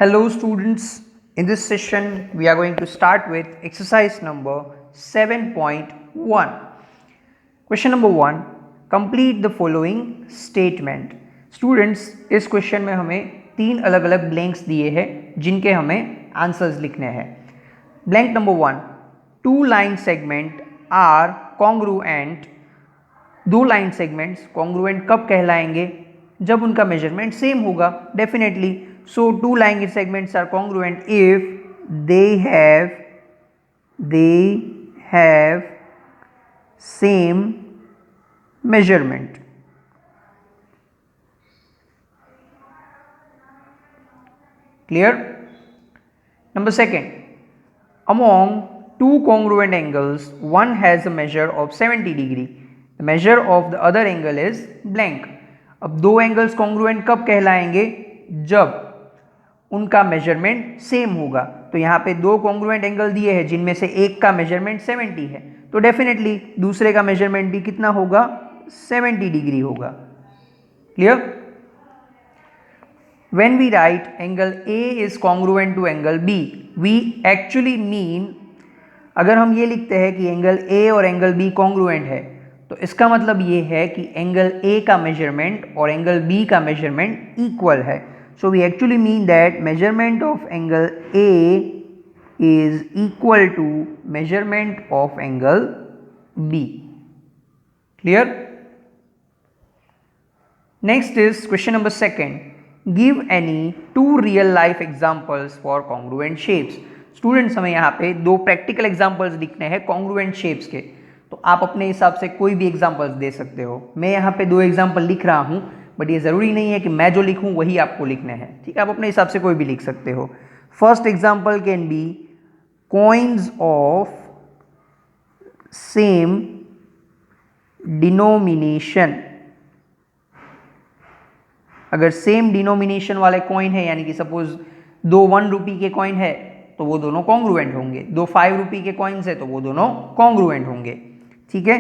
Hello students, in this session we are going to start with exercise number 7.1. Question number 1, complete the following statement. Students, इस question में हमें 3 अलग अलग blanks दिए हैं जिनके हमें आंसर्स लिखने हैं. Blank number 1, 2 line segment are congruent. 2 line segments congruent कब कहलाएंगे? जब उनका मेजरमेंट सेम होगा. Definitely. So 2 line segments are congruent if they have same measurement. Clear? Number 2, among 2 congruent angles, one has a measure of 70 degree. The measure of the other angle is blank. अब 2 angles congruent कब कहलाएंगे? जब उनका measurement same होगा. तो यहाँ पे 2 congruent angle दिए हैं जिनमें से एक का मेजरमेंट 70 है, तो डेफिनेटली दूसरे का मेजरमेंट भी कितना होगा? 70 डिग्री होगा. Clear? When we write angle A is congruent to angle B, we actually mean, अगर हम ये लिखते हैं कि एंगल A और एंगल B कॉन्ग्रुएंट है, तो इसका मतलब ये है कि एंगल A का मेजरमेंट और एंगल B का मेजरमेंट इक्वल है. So we actually mean that measurement of angle A is equal to measurement of angle B. Clear? Next is question number 2. Give any 2 real life examples for congruent shapes. Students, हमें यहाँ पे 2 practical examples लिखने हैं congruent shapes के. तो आप अपने हिसाब से कोई भी examples दे सकते हो. मैं यहाँ पे 2 example लिख रहा हूँ, बट ये ज़रूरी नहीं है कि मैं जो लिखूँ वही आपको लिखने हैं. ठीक है, आप अपने हिसाब से कोई भी लिख सकते हो. First example can be coins of same denomination. अगर सेम डिनोमिनेशन वाले कॉइन है, यानी कि सपोज 2 1 रुपये के कॉइन है, तो वो दोनों कॉन्ग्रुएंट होंगे. 2 5 रुपये के कॉइन्स है, तो वो दोनों कॉन्ग्रुएंट होंगे. ठीक है.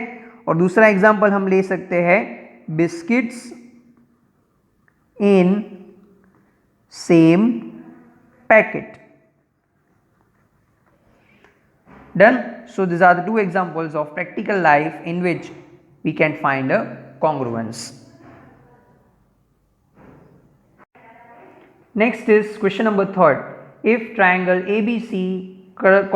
और दूसरा एग्जाम्पल हम ले सकते हैं biscuits in same packet. Done? So these are the 2 examples of practical life in which we can find a congruence. Next is question number 3. If triangle ABC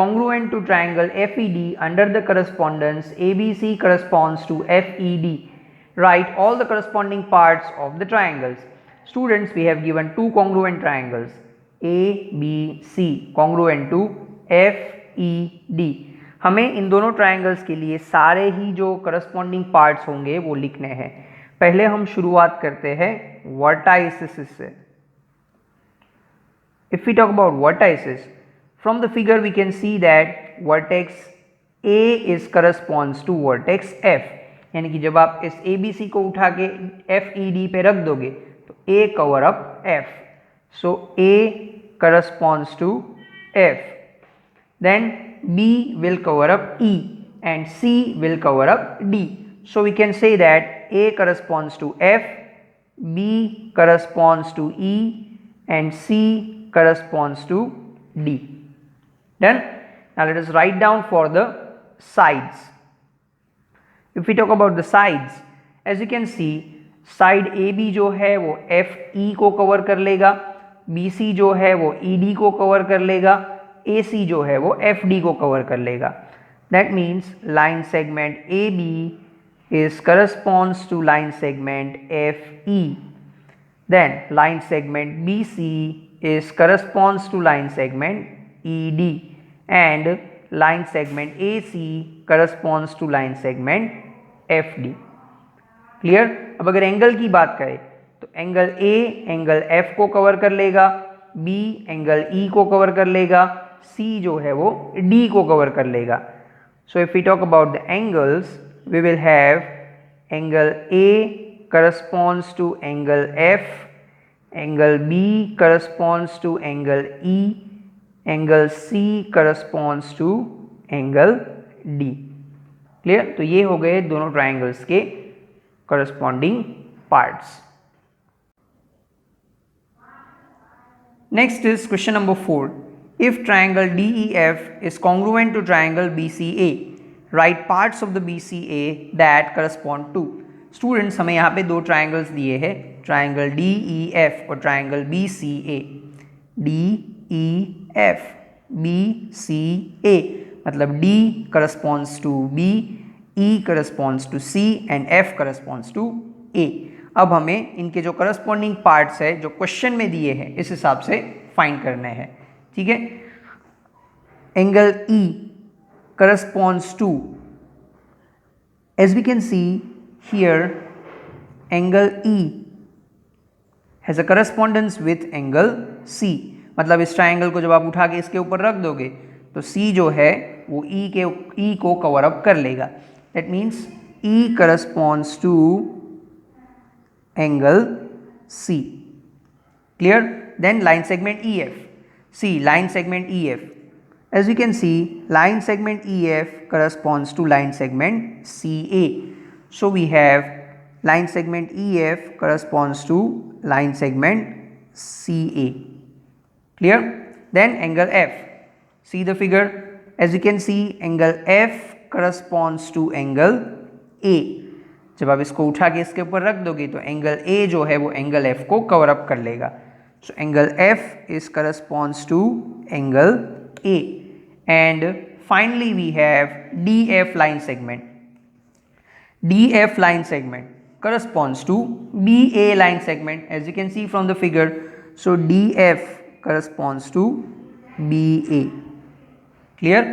congruent to triangle FED under the correspondence ABC corresponds to FED, write all the corresponding parts of the triangles. Students, we have given 2 congruent triangles ABC congruent to FED. हमें इन दोनों triangles के लिए सारे ही जो corresponding parts होंगे वो लिखने हैं. पहले हम शुरुआत करते हैं वर्टाइसिस से. If we talk about vertices, from the figure we can see that vertex A is corresponds to vertex F. यानी कि जब आप इस ABC को उठा के FED पे रख दोगे तो A cover up F. So A corresponds to F. Then B will cover up E and C will cover up D. So we can say that A corresponds to F, B corresponds to E and C corresponds to D. Done? Now let us write down for the sides. If we talk about the sides, as you can see, side AB जो है वो FE को cover कर लेगा, BC जो है वो ED को कवर कर लेगा, AC जो है वो FD को कवर कर लेगा. That means line segment AB is corresponds to line segment FE. Then line segment BC is corresponds to line segment ED and line segment AC corresponds to line segment FD. Clear? अब अगर angle की बात करें तो angle A angle F को cover कर लेगा, B angle E को कवर कर लेगा, C जो है वो D को कवर कर लेगा. So if we talk about the angles, we will have angle A corresponds to angle F, angle B corresponds to angle E, angle C corresponds to angle D. Clear? तो ये हो गए दोनों triangles के corresponding parts. Next is question number 4. If triangle DEF is congruent to triangle BCA, write parts of the BCA that correspond to. Students हमें यहाँ पे दो ट्राइंगल्स दिए हैं, ट्राइंगल DEF और ट्राइंगल BCA. DEF BCA मतलब D corresponds to B, E corresponds to C and F corresponds to A. अब हमें इनके जो करस्पॉन्डिंग पार्ट्स है जो क्वेश्चन में दिए हैं इस हिसाब से फाइंड करने हैं. ठीक है. Angle E corresponds to, as we can see here, angle E has a correspondence with angle C. मतलब इस ट्राइंगल को जब आप उठा के इसके ऊपर रख दोगे तो C जो है वो E को कवर अप कर लेगा. That means E corresponds to angle C. Clear? Then line segment EF. See, line segment EF. As we can see, line segment EF corresponds to line segment CA. So we have line segment EF corresponds to line segment CA. Clear? Then angle F. See the figure. As you can see, angle F corresponds to angle A. जब आप इसको उठा के इसके ऊपर रख दोगे तो एंगल A जो है वो एंगल F को कवर अप कर लेगा. So angle F is corresponds to angle A. And finally we have DF line segment. DF line segment corresponds to BA line segment, as you can see from the figure. So DF corresponds to BA. Clear?